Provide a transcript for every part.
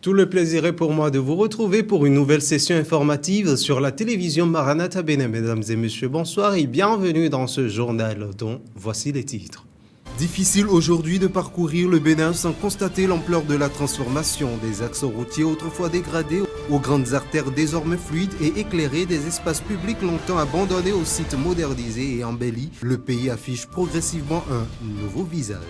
Tout le plaisir est pour moi de vous retrouver pour une nouvelle session informative sur la télévision Maranatha Bénin. Mesdames et messieurs, bonsoir et bienvenue dans ce journal dont voici les titres. Difficile aujourd'hui de parcourir le Bénin sans constater l'ampleur de la transformation des axes routiers autrefois dégradés aux grandes artères désormais fluides et éclairées, des espaces publics longtemps abandonnés aux sites modernisés et embellis. Le pays affiche progressivement un nouveau visage.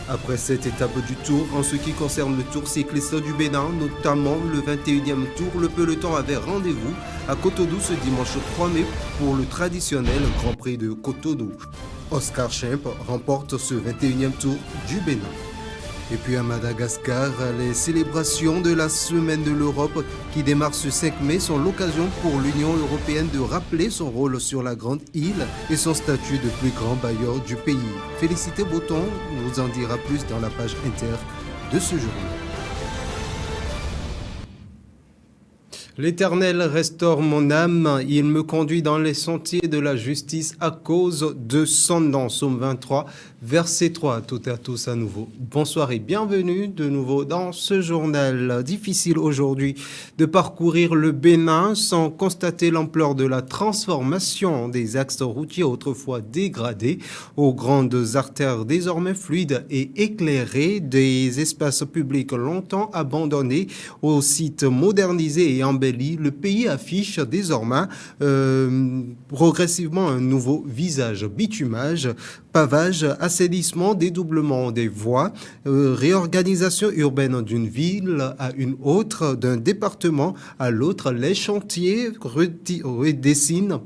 Après cette étape du Tour, en ce qui concerne le Tour cycliste du Bénin, notamment le 21e Tour, le peloton avait rendez-vous à Cotonou ce dimanche 3 mai pour le traditionnel Grand Prix de Cotonou. Oscar Schempp remporte ce 21e Tour du Bénin. Et puis à Madagascar, les célébrations de la Semaine de l'Europe qui démarre ce 5 mai sont l'occasion pour l'Union européenne de rappeler son rôle sur la grande île et son statut de plus grand bailleur du pays. Félicité Botton nous en dira plus dans la page inter de ce journal. L'Éternel restaure mon âme, il me conduit dans les sentiers de la justice à cause de son nom. Psaume 23, verset 3, toutes et à tous à nouveau. Bonsoir et bienvenue de nouveau dans ce journal. Difficile aujourd'hui de parcourir le Bénin sans constater l'ampleur de la transformation des axes routiers autrefois dégradés aux grandes artères désormais fluides et éclairées, des espaces publics longtemps abandonnés aux sites modernisés et embellis. Le pays affiche désormais progressivement un nouveau visage. Bitumage, pavage, assainissement, dédoublement des voies, réorganisation urbaine d'une ville à une autre, d'un département à l'autre. Les chantiers redessinent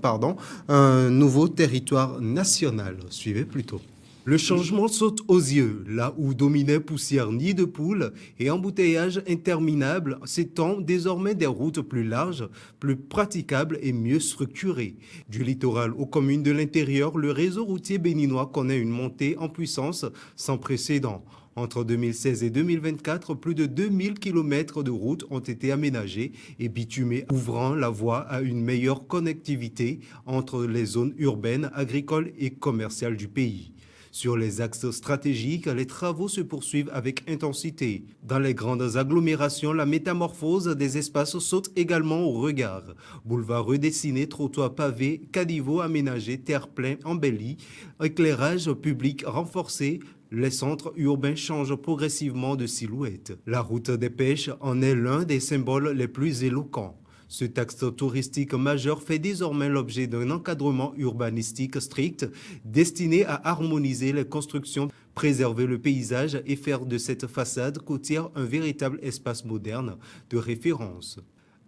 un nouveau territoire national. Suivez plutôt. Le changement saute aux yeux, là où dominait poussière nid de poule et embouteillage interminable, s'étendent désormais des routes plus larges, plus praticables et mieux structurées. Du littoral aux communes de l'intérieur, le réseau routier béninois connaît une montée en puissance sans précédent. Entre 2016 et 2024, plus de 2000 km de routes ont été aménagées et bitumées, ouvrant la voie à une meilleure connectivité entre les zones urbaines, agricoles et commerciales du pays. Sur les axes stratégiques, les travaux se poursuivent avec intensité. Dans les grandes agglomérations, la métamorphose des espaces saute également au regard. Boulevards redessinés, trottoirs pavés, caniveaux aménagés, terre-plein embellis, éclairage public renforcé, les centres urbains changent progressivement de silhouette. La route des pêches en est l'un des symboles les plus éloquents. Ce axe touristique majeur fait désormais l'objet d'un encadrement urbanistique strict destiné à harmoniser les constructions, préserver le paysage et faire de cette façade côtière un véritable espace moderne de référence.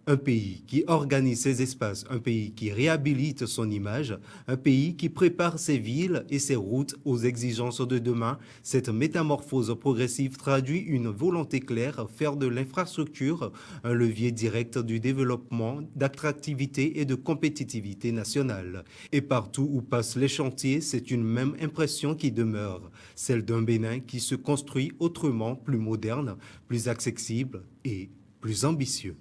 Un pays qui organise ses espaces, un pays qui réhabilite son image, un pays qui prépare ses villes et ses routes aux exigences de demain, cette métamorphose progressive traduit une volonté claire, faire de l'infrastructure un levier direct du développement, d'attractivité et de compétitivité nationale. Et partout où passent les chantiers, c'est une même impression qui demeure, celle d'un Bénin qui se construit autrement, plus moderne, plus accessible et plus ambitieux.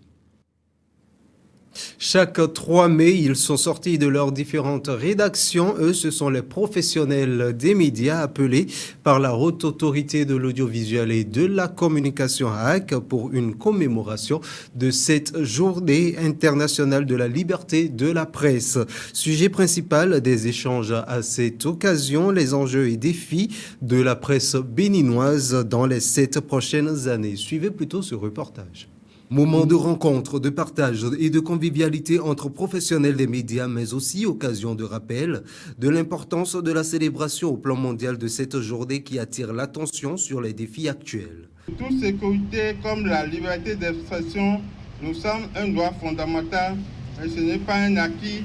Chaque 3 mai, ils sont sortis de leurs différentes rédactions. Eux, ce sont les professionnels des médias appelés par la Haute Autorité de l'Audiovisuel et de la Communication HAC pour une commémoration de cette journée internationale de la liberté de la presse. Sujet principal des échanges à cette occasion, les enjeux et défis de la presse béninoise dans les 7 prochaines années. Suivez plutôt ce reportage. Moment de rencontre, de partage et de convivialité entre professionnels des médias, mais aussi occasion de rappel de l'importance de la célébration au plan mondial de cette journée qui attire l'attention sur les défis actuels. Toute sécurité comme la liberté d'expression nous semble un droit fondamental et ce n'est pas un acquis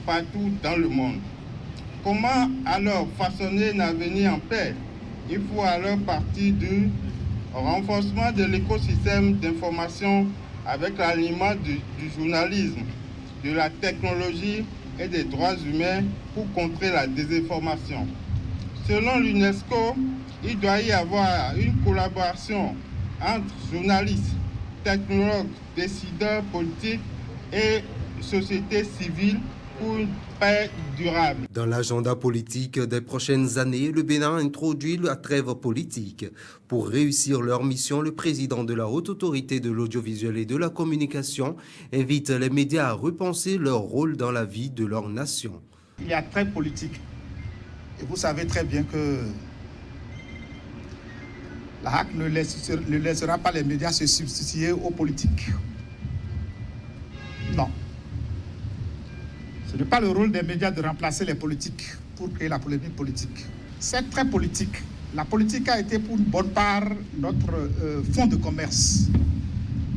partout dans le monde. Comment alors façonner un avenir en paix? Il faut alors partir du renforcement de l'écosystème d'information avec l'alignement du journalisme, de la technologie et des droits humains pour contrer la désinformation. Selon l'UNESCO, il doit y avoir une collaboration entre journalistes, technologues, décideurs politiques et société civile pour une paix durable. Dans l'agenda politique des prochaines années, le Bénin introduit la trêve politique. Pour réussir leur mission, le président de la Haute Autorité de l'Audiovisuel et de la Communication invite les médias à repenser leur rôle dans la vie de leur nation. Il y a trêve politique. Et vous savez très bien que la HAC ne laissera pas les médias se substituer aux politiques. Non. Ce n'est pas le rôle des médias de remplacer les politiques pour créer la polémique politique. C'est très politique. La politique a été pour une bonne part notre fonds de commerce.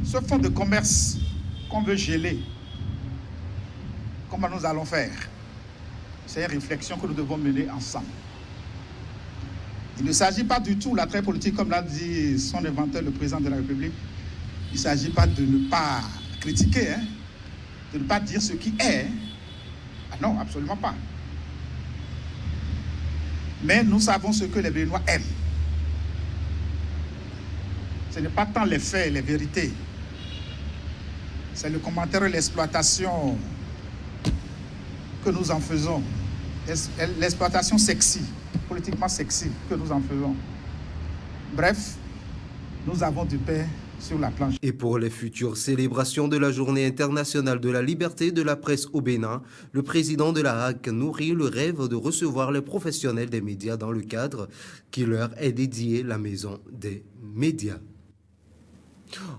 Ce fonds de commerce qu'on veut geler, comment nous allons faire? C'est une réflexion que nous devons mener ensemble. Il ne s'agit pas du tout, la trêve politique, comme l'a dit son inventeur, le président de la République, il ne s'agit pas de ne pas critiquer, de ne pas dire ce qui est. Ah non, absolument pas. Mais nous savons ce que les Béninois aiment. Ce n'est pas tant les faits, les vérités. C'est le commentaire et l'exploitation que nous en faisons. L'exploitation sexy, politiquement sexy, que nous en faisons. Bref, nous avons du pain sur la planche. Et pour les futures célébrations de la Journée internationale de la liberté de la presse au Bénin, le président de la HAC nourrit le rêve de recevoir les professionnels des médias dans le cadre qui leur est dédié, la Maison des médias.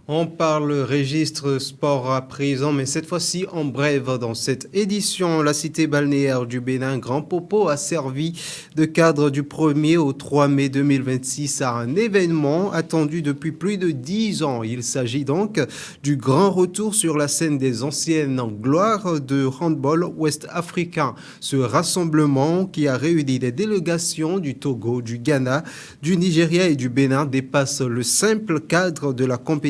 On parle registre sport à présent, mais cette fois-ci en bref. Dans cette édition, la cité balnéaire du Bénin, Grand Popo, a servi de cadre du 1er au 3 mai 2026 à un événement attendu depuis plus de 10 ans. Il s'agit donc du grand retour sur la scène des anciennes gloires de handball ouest-africain. Ce rassemblement qui a réuni des délégations du Togo, du Ghana, du Nigeria et du Bénin dépasse le simple cadre de la compétition.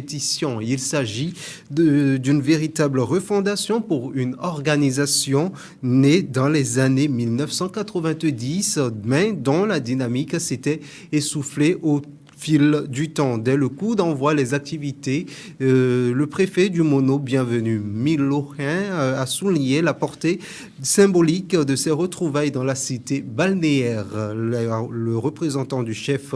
Il s'agit d'une véritable refondation pour une organisation née dans les années 1990, mais dont la dynamique s'était essoufflée au fil du temps. Dès le coup d'envoi les activités, le préfet du Mono, bienvenu Milohin, a souligné la portée symbolique de ces retrouvailles dans la cité balnéaire. Le représentant du chef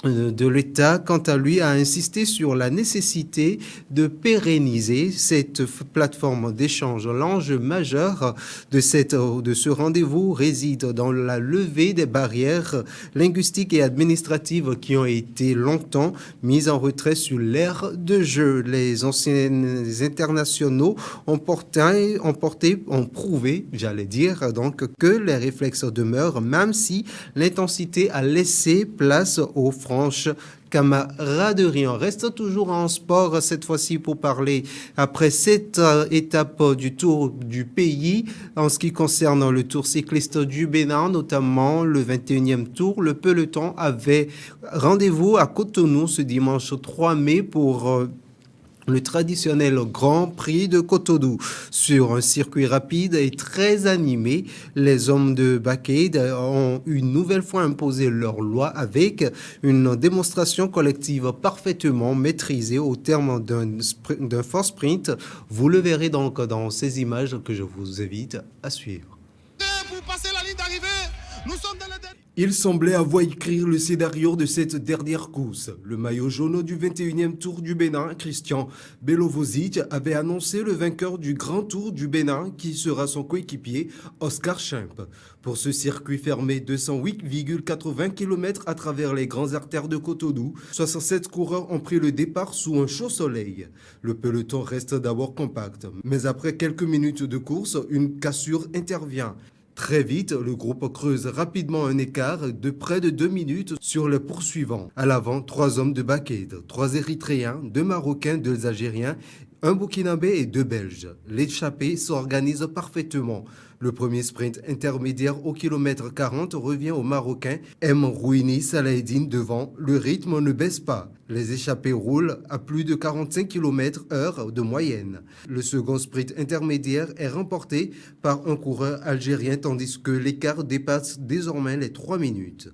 de l'État, quant à lui, a insisté sur la nécessité de pérenniser cette plateforme d'échange. L'enjeu majeur de ce rendez-vous réside dans la levée des barrières linguistiques et administratives qui ont été longtemps mises en retrait sur l'ère de jeu. Les anciens internationaux ont prouvé, j'allais dire, donc, que les réflexes demeurent, même si l'intensité a laissé place aux franche camaraderie. On reste toujours en sport cette fois-ci pour parler après cette étape du Tour du pays. En ce qui concerne le Tour cycliste du Bénin, notamment le 21e Tour, le peloton avait rendez-vous à Cotonou ce dimanche 3 mai pour le traditionnel Grand Prix de Cotonou. Sur un circuit rapide et très animé, les hommes de Bacade ont une nouvelle fois imposé leur loi avec une démonstration collective parfaitement maîtrisée au terme d'un fort sprint. Vous le verrez donc dans ces images que je vous invite à suivre. Pour passer la ligne d'arrivée, nous sommes dans le... Il semblait avoir écrit le scénario de cette dernière course. Le maillot jaune du 21e Tour du Bénin, Christian Belovozic, avait annoncé le vainqueur du Grand Tour du Bénin qui sera son coéquipier, Oscar Schemp. Pour ce circuit fermé 208,80 km à travers les grandes artères de Cotonou, 67 coureurs ont pris le départ sous un chaud soleil. Le peloton reste d'abord compact, mais après quelques minutes de course, une cassure intervient. Très vite, le groupe creuse rapidement un écart de près de 2 minutes sur les poursuivants. À l'avant, 3 hommes de Bacade, 3 Érythréens, 2 Marocains, 2 Algériens, 1 Burkinabé et 2 Belges. L'échappée s'organise parfaitement. Le premier sprint intermédiaire au kilomètre 40 revient au Marocain M. Rouini Salaheddine devant. Le rythme ne baisse pas. Les échappés roulent à plus de 45 km/h de moyenne. Le second sprint intermédiaire est remporté par un coureur algérien tandis que l'écart dépasse désormais les 3 minutes.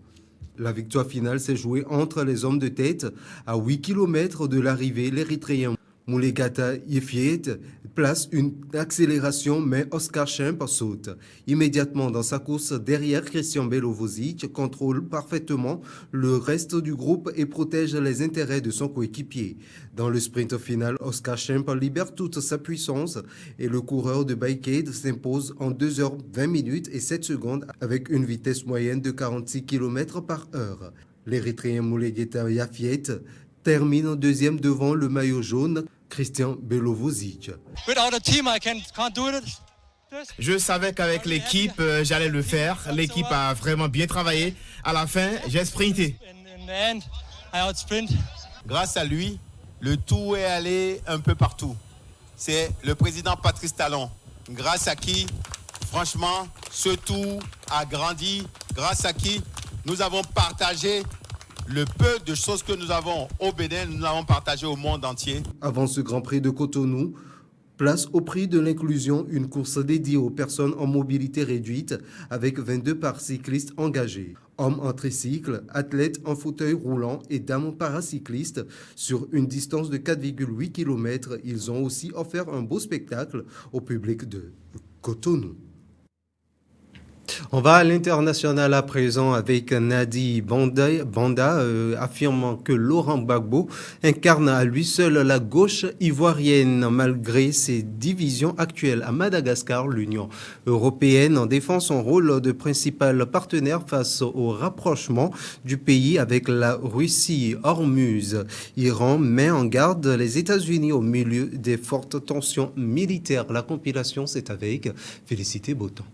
La victoire finale s'est jouée entre les hommes de tête. À 8 km de l'arrivée, l'Érythréen Mulligata Yeffiet place une accélération, mais Oscar Schemp saute. Immédiatement dans sa course derrière Christian Belovozic, contrôle parfaitement le reste du groupe et protège les intérêts de son coéquipier. Dans le sprint final, Oscar Schemp libère toute sa puissance et le coureur de Bikeaid s'impose en 2h20 et 7 secondes avec une vitesse moyenne de 46 km/h. L'Érythréen Mulligata Yeffiet termine deuxième devant le maillot jaune Christian Belovozic. Je savais qu'avec l'équipe, j'allais le faire. L'équipe a vraiment bien travaillé. À la fin, j'ai sprinté. Grâce à lui, le tour est allé un peu partout. C'est le président Patrice Talon, grâce à qui, franchement, ce tour a grandi, grâce à qui nous avons partagé le peu de choses que nous avons au Bénin, nous l'avons partagé au monde entier. Avant ce Grand Prix de Cotonou, place au prix de l'inclusion, une course dédiée aux personnes en mobilité réduite avec 22 paracyclistes engagés. Hommes en tricycle, athlètes en fauteuil roulant et dames paracyclistes sur une distance de 4,8 km. Ils ont aussi offert un beau spectacle au public de Cotonou. On va à l'international à présent avec Nadi Banda affirmant que Laurent Gbagbo incarne à lui seul la gauche ivoirienne malgré ses divisions actuelles. À Madagascar, l'Union européenne défend son rôle de principal partenaire face au rapprochement du pays avec la Russie. Hormuz, Iran met en garde les États-Unis au milieu des fortes tensions militaires. La compilation, c'est avec Félicité Boton.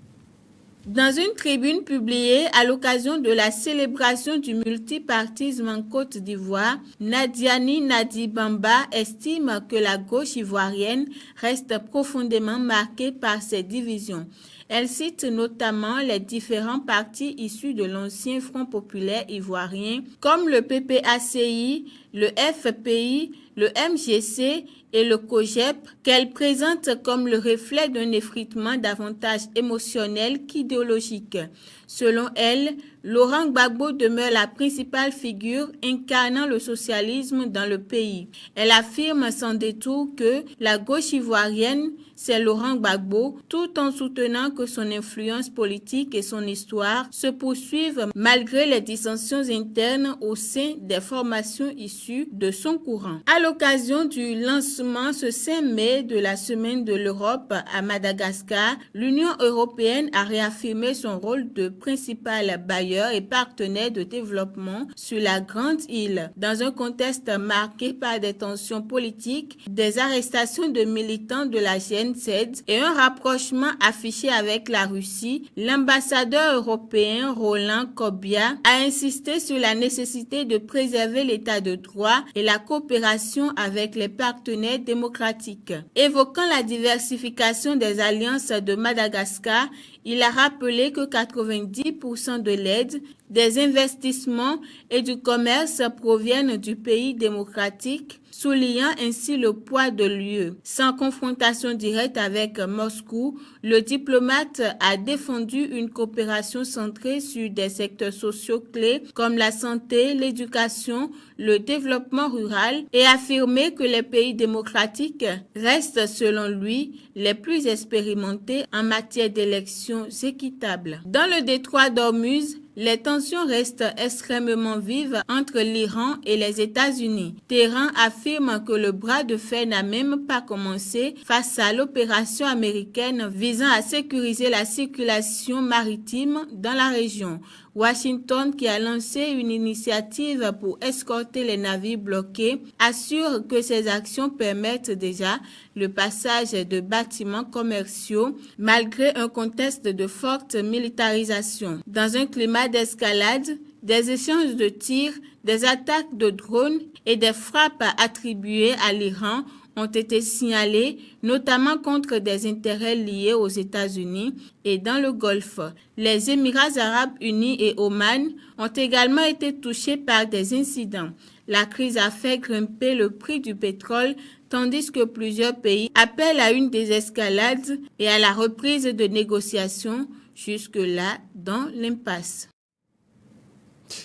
Dans une tribune publiée à l'occasion de la célébration du multipartisme en Côte d'Ivoire, Nadiani Nadi Bamba estime que la gauche ivoirienne reste profondément marquée par ses divisions. Elle cite notamment les différents partis issus de l'ancien Front populaire ivoirien comme le PPACI, le FPI, le MGC et le COGEP, qu'elle présente comme le reflet d'un effritement davantage émotionnel qu'idéologique. Selon elle, Laurent Gbagbo demeure la principale figure incarnant le socialisme dans le pays. Elle affirme sans détour que la gauche ivoirienne, c'est Laurent Gbagbo, tout en soutenant que son influence politique et son histoire se poursuivent malgré les dissensions internes au sein des formations issues de son courant. À l'occasion du lancement ce 5 mai de la Semaine de l'Europe à Madagascar, l'Union européenne a réaffirmé son rôle de principal bailleur et partenaire de développement sur la grande île. Dans un contexte marqué par des tensions politiques, des arrestations de militants de la GNZ et un rapprochement affiché avec la Russie, l'ambassadeur européen Roland Kobia a insisté sur la nécessité de préserver l'état de droit et la coopération avec les partenaires démocratiques. Évoquant la diversification des alliances de Madagascar, il a rappelé que 90% de l'aide, des investissements et du commerce proviennent du pays démocratique, soulignant ainsi le poids de l'UE. Sans confrontation directe avec Moscou, le diplomate a défendu une coopération centrée sur des secteurs sociaux clés comme la santé, l'éducation, le développement rural et affirmé que les pays démocratiques restent, selon lui, les plus expérimentés en matière d'élections équitables. Dans le détroit d'Ormuz, les tensions restent extrêmement vives entre l'Iran et les États-Unis. Téhéran affirme que le bras de fer n'a même pas commencé face à l'opération américaine visant à sécuriser la circulation maritime dans la région. Washington, qui a lancé une initiative pour escorter les navires bloqués, assure que ces actions permettent déjà le passage de bâtiments commerciaux malgré un contexte de forte militarisation. Dans un climat d'escalade, des échanges de tirs, des attaques de drones et des frappes attribuées à l'Iran ont été signalés, notamment contre des intérêts liés aux États-Unis et dans le Golfe. Les Émirats arabes unis et Oman ont également été touchés par des incidents. La crise a fait grimper le prix du pétrole, tandis que plusieurs pays appellent à une désescalade et à la reprise de négociations, jusque-là dans l'impasse.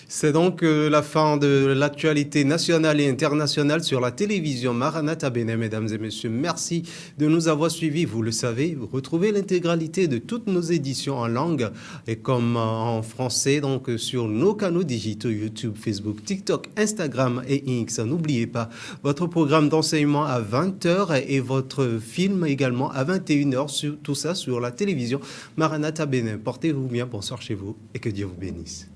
C'est donc la fin de l'actualité nationale et internationale sur la télévision Maranatha Bénin, mesdames et messieurs. Merci de nous avoir suivis. Vous le savez, vous retrouvez l'intégralité de toutes nos éditions en langue et comme en français, donc sur nos canaux digitaux YouTube, Facebook, TikTok, Instagram et X. N'oubliez pas votre programme d'enseignement à 20h et votre film également à 21h. Tout ça sur la télévision Maranatha Bénin. Portez-vous bien, bonsoir chez vous et que Dieu vous bénisse.